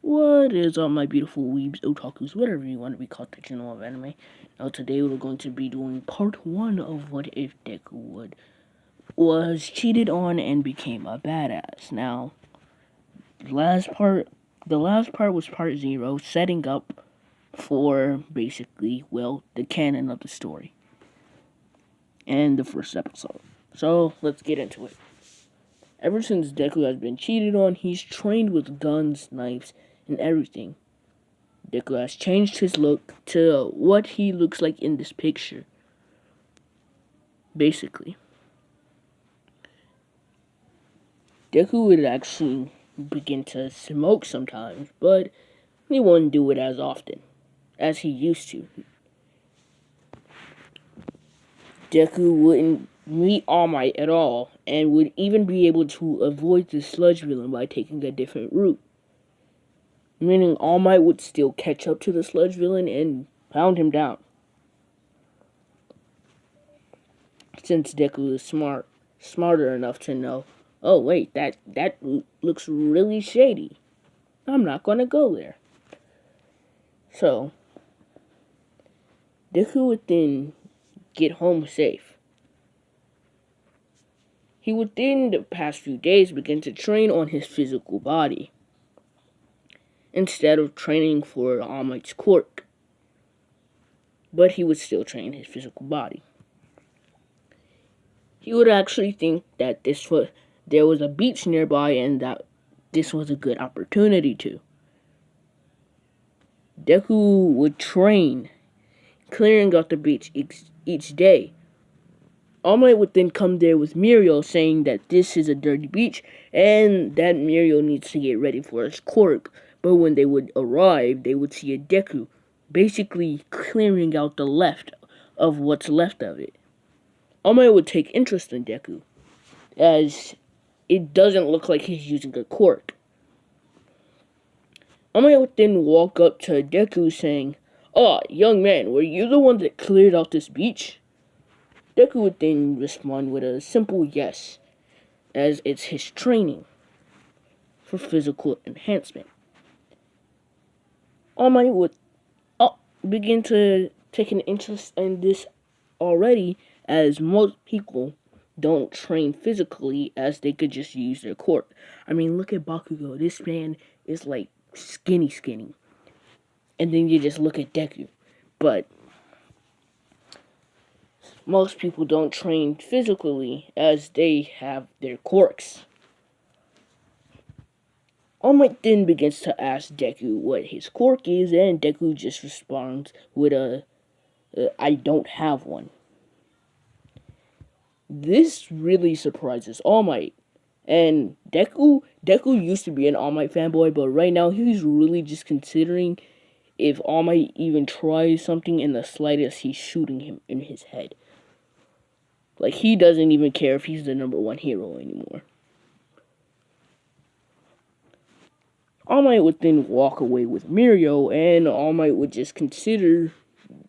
What is up, my beautiful weebs, otakus, whatever you want to be called, the channel of anime. Now today we're going to be doing part 1 of What If Deku was cheated on and became a badass. Now, the last part was part 0, setting up for basically, well, the canon of the story. And the first episode. So, let's get into it. Ever since Deku has been cheated on, he's trained with guns, knives, and everything. Deku has changed his look to what he looks like in this picture. Basically. Deku would actually begin to smoke sometimes, but he wouldn't do it as often as he used to. Deku wouldn't meet All Might at all, and would even be able to avoid the sludge villain by taking a different route. Meaning All Might would still catch up to the sludge villain and pound him down. Since Deku is smarter enough to know, oh wait, that looks really shady. I'm not gonna go there. So, Deku would then get home safe. He would then, the past few days, begin to train on his physical body, instead of training for All Might's quirk. But he would still train his physical body. He would actually think that there was a beach nearby and that this was a good opportunity to. Deku would train, clearing out the beach each day. All Might would then come there with Muriel, saying that this is a dirty beach and that Muriel needs to get ready for his quirk. But when they would arrive, they would see a Deku basically clearing out the left of what's left of it. All Might would take interest in Deku, as it doesn't look like he's using a quirk. All Might would then walk up to Deku saying, "Ah, young man, were you the one that cleared out this beach?" Deku would then respond with a simple yes, as it's his training for physical enhancement. All Might would begin to take an interest in this already, as most people don't train physically, as they could just use their quirk. I mean, look at Bakugo. This man is like skinny. And then you just look at Deku. But most people don't train physically, as they have their quirks. All Might then begins to ask Deku what his quirk is, and Deku just responds with I don't have one. This really surprises All Might. And Deku used to be an All Might fanboy, but right now he's really just considering if All Might even tries something in the slightest, he's shooting him in his head. Like, he doesn't even care if he's the #1 hero anymore. All Might would then walk away with Muriel, and All Might would just consider,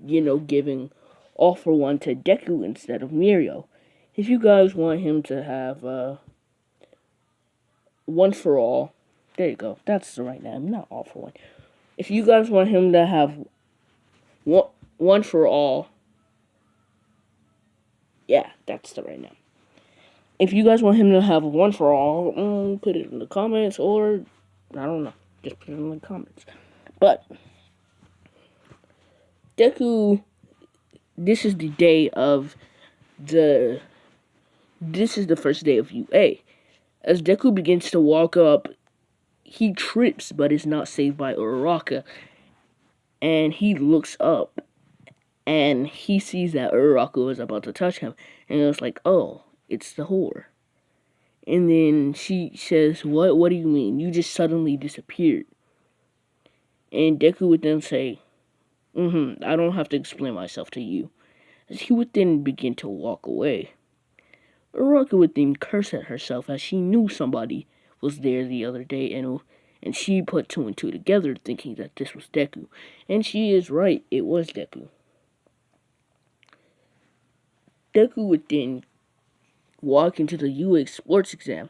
giving All for One to Deku instead of Muriel. If you guys want him to have One for All, there you go, that's the right name, not All for One. If you guys want him to have one for All, yeah, that's the right name. If you guys want him to have One for All, put it in the comments, or I don't know, just put it in the comments. But Deku, this is the first day of UA. As Deku begins to walk up, he trips but is not saved by Uraraka. And he looks up and he sees that Uraraka is about to touch him. And it's like, oh, it's the whore. And then she says, what do you mean? You just suddenly disappeared. And Deku would then say, I don't have to explain myself to you. As he would then begin to walk away. Uraraka would then curse at herself, as she knew somebody was there the other day, and she put 2 and 2 together, thinking that this was Deku. And she is right, it was Deku. Deku would then walk into the UA sports exam,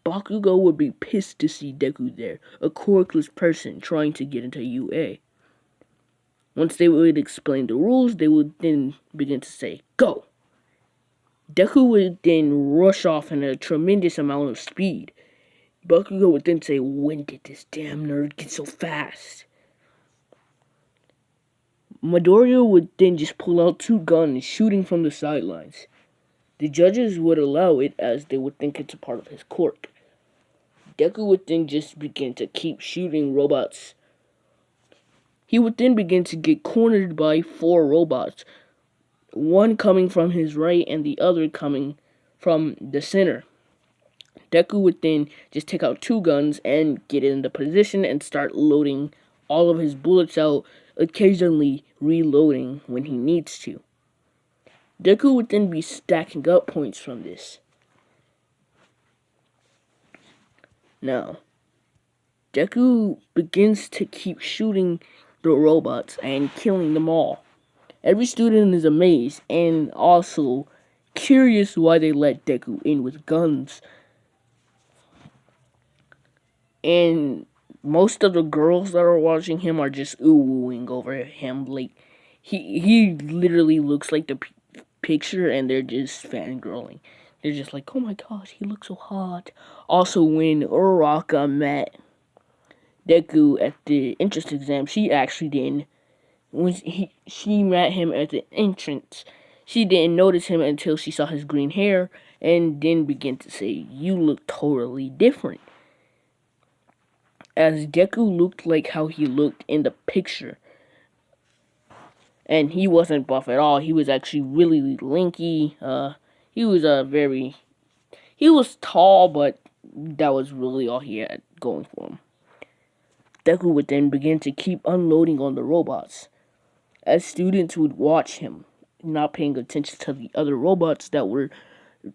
Bakugo would be pissed to see Deku there, a quirkless person trying to get into UA. Once they would explain the rules, they would then begin to say, "Go!" Deku would then rush off in a tremendous amount of speed. Bakugo would then say, "When did this damn nerd get so fast?" Midoriya would then just pull out 2 guns, shooting from the sidelines. The judges would allow it as they would think it's a part of his quirk. Deku would then just begin to keep shooting robots. He would then begin to get cornered by 4 robots, one coming from his right and the other coming from the center. Deku would then just take out 2 guns and get into position and start loading all of his bullets out, occasionally reloading when he needs to. Deku would then be stacking up points from this. Now, Deku begins to keep shooting the robots and killing them all. Every student is amazed and also curious why they let Deku in with guns. And most of the girls that are watching him are just ooh-wooing over him. Like, he literally looks like the picture and they're just fangirling. They're just like, "Oh my gosh, he looks so hot." Also, when Uraraka met Deku at the entrance exam, she actually didn't. She met him at the entrance, she didn't notice him until she saw his green hair and then began to say, "You look totally different." As Deku looked like how he looked in the picture. And he wasn't buff at all. He was actually really lanky. He was he was tall, but that was really all he had going for him. Deku would then begin to keep unloading on the robots, as students would watch him, not paying attention to the other robots that were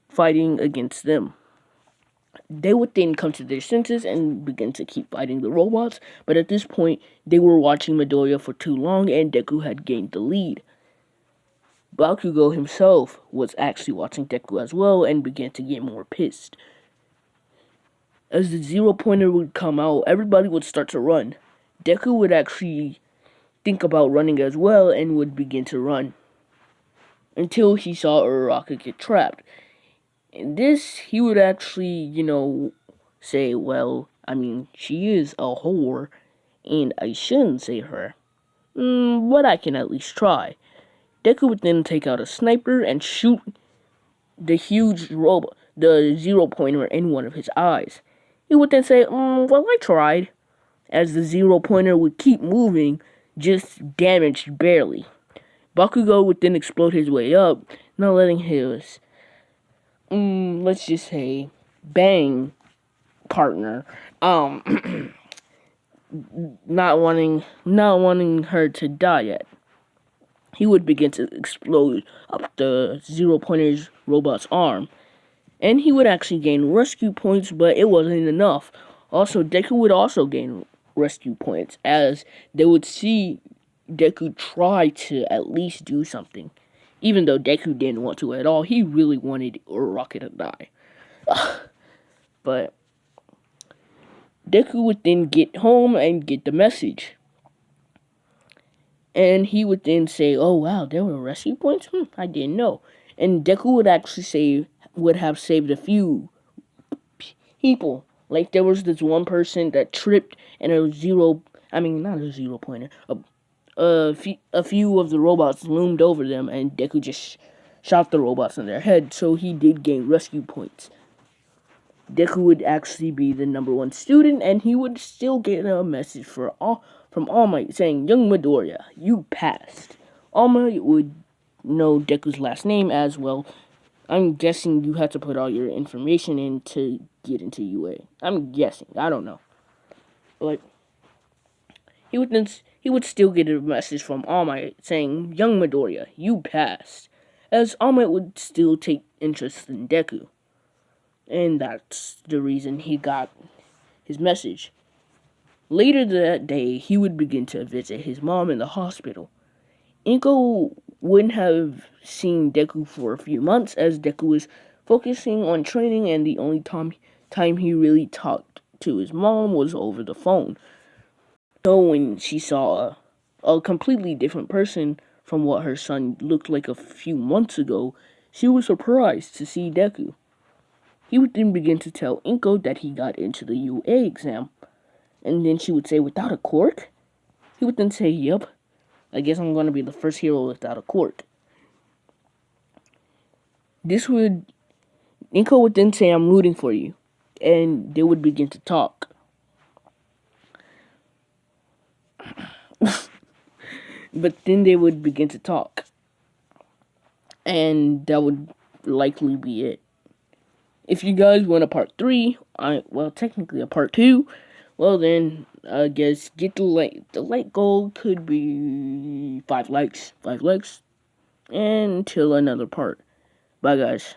fighting against them. They would then come to their senses and begin to keep fighting the robots, but at this point, they were watching Midoriya for too long and Deku had gained the lead. Bakugo himself was actually watching Deku as well and began to get more pissed. As the 0-pointer would come out, everybody would start to run. Deku would actually think about running as well and would begin to run until he saw Uraraka get trapped. In this, he would actually, say, "Well, I mean, she is a whore, and I shouldn't say her. But I can at least try." Deku would then take out a sniper and shoot the huge robot, the 0-pointer, in one of his eyes. He would then say, "Well, I tried," as the 0-pointer would keep moving, just damaged barely. Bakugo would then explode his way up, not letting his, let's just say, bang partner, not wanting her to die yet. He would begin to explode up the 0-pointer's robot's arm. And he would actually gain rescue points, but it wasn't enough. Also, Deku would also gain rescue points, as they would see Deku try to at least do something. Even though Deku didn't want to at all, he really wanted Uraraka to die. But Deku would then get home and get the message. And he would then say, "Oh wow, there were rescue points? I didn't know." And Deku would actually would have saved a few people. Like, there was this one person that tripped and not a 0-pointer. A few of the robots loomed over them and Deku just shot the robots in their head, so he did gain rescue points. Deku would actually be the #1 student, and he would still get a message from All Might saying, "Young Midoriya, you passed." All Might would know Deku's last name as well. I'm guessing you had to put all your information in to get into UA. I'm guessing. I don't know. But he would still get a message from All Might saying, "Young Midoriya, you passed," as All Might would still take interest in Deku. And that's the reason he got his message. Later that day, he would begin to visit his mom in the hospital. Inko wouldn't have seen Deku for a few months, as Deku was focusing on training, and the only time time he really talked to his mom was over the phone. So when she saw a completely different person from what her son looked like a few months ago, she was surprised to see Deku. He would then begin to tell Inko that he got into the UA exam. And then she would say, without a quirk? He would then say, yep, I guess I'm going to be the first hero without a quirk. Inko would then say, I'm rooting for you. And they would begin to talk. But then they would begin to talk. And that would likely be it. If you guys want a part 3, well, technically a part 2, well then, I guess get the like. The like goal could be 5 likes. 5 likes. And until another part. Bye, guys.